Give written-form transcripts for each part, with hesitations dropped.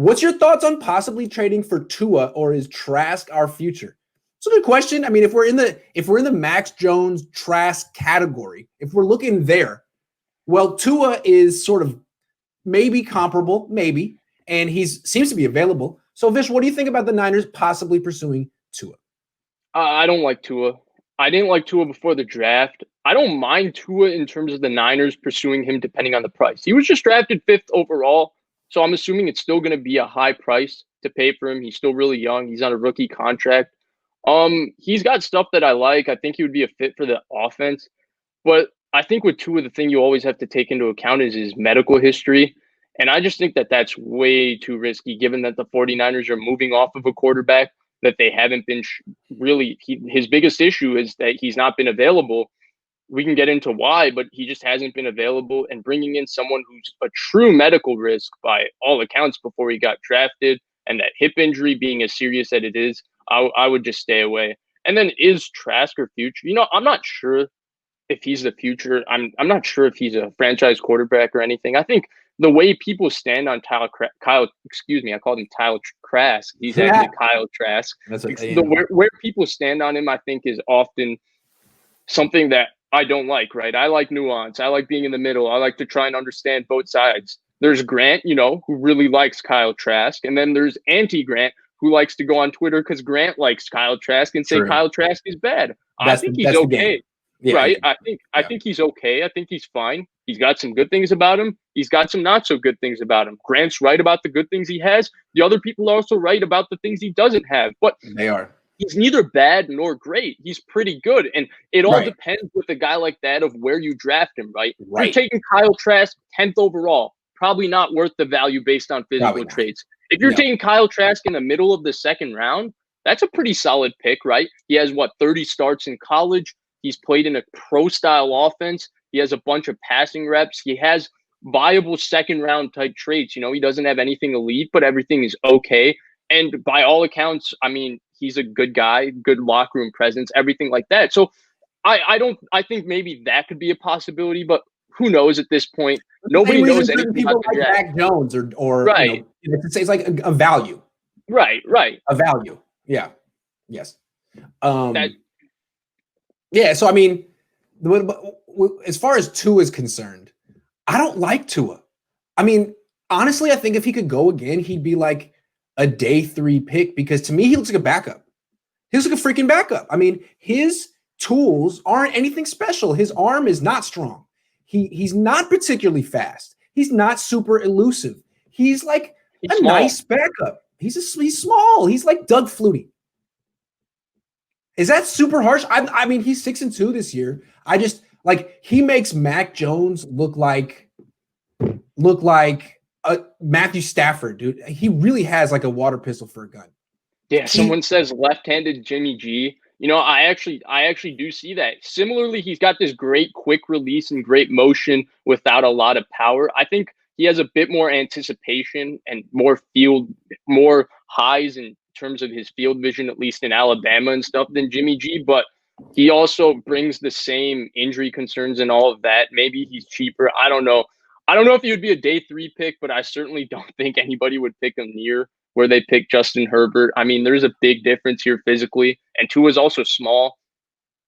What's your thoughts on possibly trading for Tua, or is Trask our future? It's a good question. I mean, if we're in the Max Jones Trask category, if we're looking there, well, Tua is sort of maybe comparable, maybe, and seems to be available. So, Vish, what do you think about the Niners possibly pursuing Tua? I don't like Tua. I didn't like Tua before the draft. I don't mind Tua in terms of the Niners pursuing him depending on the price. He was just drafted 5th overall, so I'm assuming it's still going to be a high price to pay for him. He's still really young. He's on a rookie contract. He's got stuff that I like. I think he would be a fit for the offense. But I think with Tua, the thing you always have to take into account is his medical history. And I just think that that's way too risky, given that the 49ers are moving off of a quarterback that they haven't been really. His biggest issue is that he's not been available. We can get into why, but he just hasn't been available. And bringing in someone who's a true medical risk by all accounts before he got drafted, and that hip injury being as serious as it is, I would just stay away. And then is Trask our future? I'm not sure if he's the future. I'm not sure if he's a franchise quarterback or anything. I think the way people stand on Kyle, excuse me, I called him Kyle Trask. He's actually Kyle Trask. Where people stand on him, I think, is often something that I don't like, right? I like nuance. I like being in the middle. I like to try and understand both sides. There's Grant, who really likes Kyle Trask. And then there's anti-Grant, who likes to go on Twitter because Grant likes Kyle Trask and say Kyle Trask is bad. I think he's okay. Yeah, right? I think he's okay. I think he's fine. He's got some good things about him. He's got some not so good things about him. Grant's right about the good things he has. The other people are also right about the things he doesn't have. But they are. He's neither bad nor great. He's pretty good. And it all depends with a guy like that of where you draft him, right? You're taking Kyle Trask 10th overall. Probably not worth the value based on physical traits. If you're taking Kyle Trask in the middle of the 2nd round, that's a pretty solid pick, right? He has, 30 starts in college. He's played in a pro-style offense. He has a bunch of passing reps. He has viable 2nd-round type traits. He doesn't have anything elite, but everything is okay. And by all accounts, I mean, he's a good guy, good locker room presence, everything like that. So I think maybe that could be a possibility, but who knows at this point? Nobody knows anything about the draft. Mac Jones or right. It's like a value. Right. A value. Yeah. Yes. Yeah, so I mean, as far as Tua is concerned, I don't like Tua. I mean, honestly, I think if he could go again, he'd be like a day 3 pick, because to me, he looks like a backup. He looks like a freaking backup. I mean, his tools aren't anything special. His arm is not strong. He's not particularly fast. He's not super elusive. He's like a small. Nice backup. He's small. He's like Doug Flutie. Is that super harsh? I mean, he's 6-2 this year. I just he makes Mac Jones look like Matthew Stafford, dude. He really has like a water pistol for a gun. Yeah, someone says left-handed Jimmy G. I actually do see that. Similarly, he's got this great quick release and great motion without a lot of power. I think he has a bit more anticipation and more highs in terms of his field vision, at least in Alabama and stuff, than Jimmy G. But he also brings the same injury concerns and all of that. Maybe he's cheaper. I don't know. I don't know if he would be a day 3 pick, but I certainly don't think anybody would pick him near where they picked Justin Herbert. I mean, there's a big difference here physically, and Tua is also small.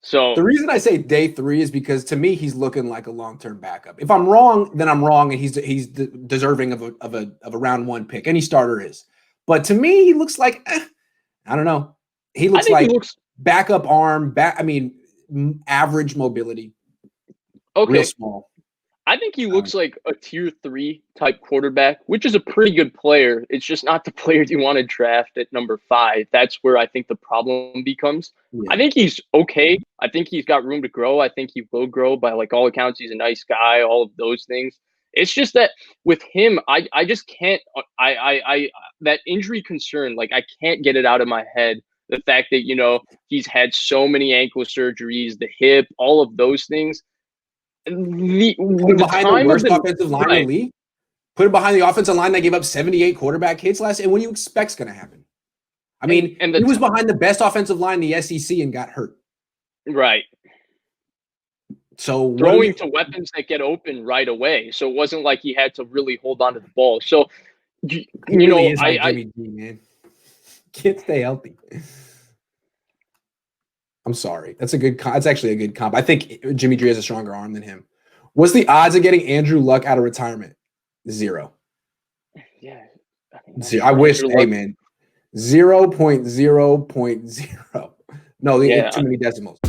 So the reason I say day 3 is because to me he's looking like a long-term backup. If I'm wrong, then I'm wrong, and he's deserving of a round 1 pick. Any starter is. But to me, he looks like I don't know. He looks like backup arm. Average mobility. Okay. Real small. I think he looks like a tier 3 type quarterback, which is a pretty good player. It's just not the player you want to draft at number 5. That's where I think the problem becomes. Yeah. I think he's okay. I think he's got room to grow. I think he will grow. By all accounts, he's a nice guy, all of those things. It's just that with him, I just can't, that injury concern, I can't get it out of my head. The fact that, he's had so many ankle surgeries, the hip, all of those things. Put him behind the worst offensive line in the league. Put him behind the offensive line that gave up 78 quarterback hits last year. And what do you expect's going to happen? I mean, he was behind the best offensive line in the SEC and got hurt. Right. So throwing to weapons that get open right away. So it wasn't like he had to really hold on to the ball. So You He really know, is like Jimmy G, man. Can't stay healthy. I'm sorry. That's actually a good comp. I think Jimmy G has a stronger arm than him. What's the odds of getting Andrew Luck out of retirement? 0. yeah. I wish, Andrew hey Luck, man, 0.0.0. No, it's yeah. too many decimals.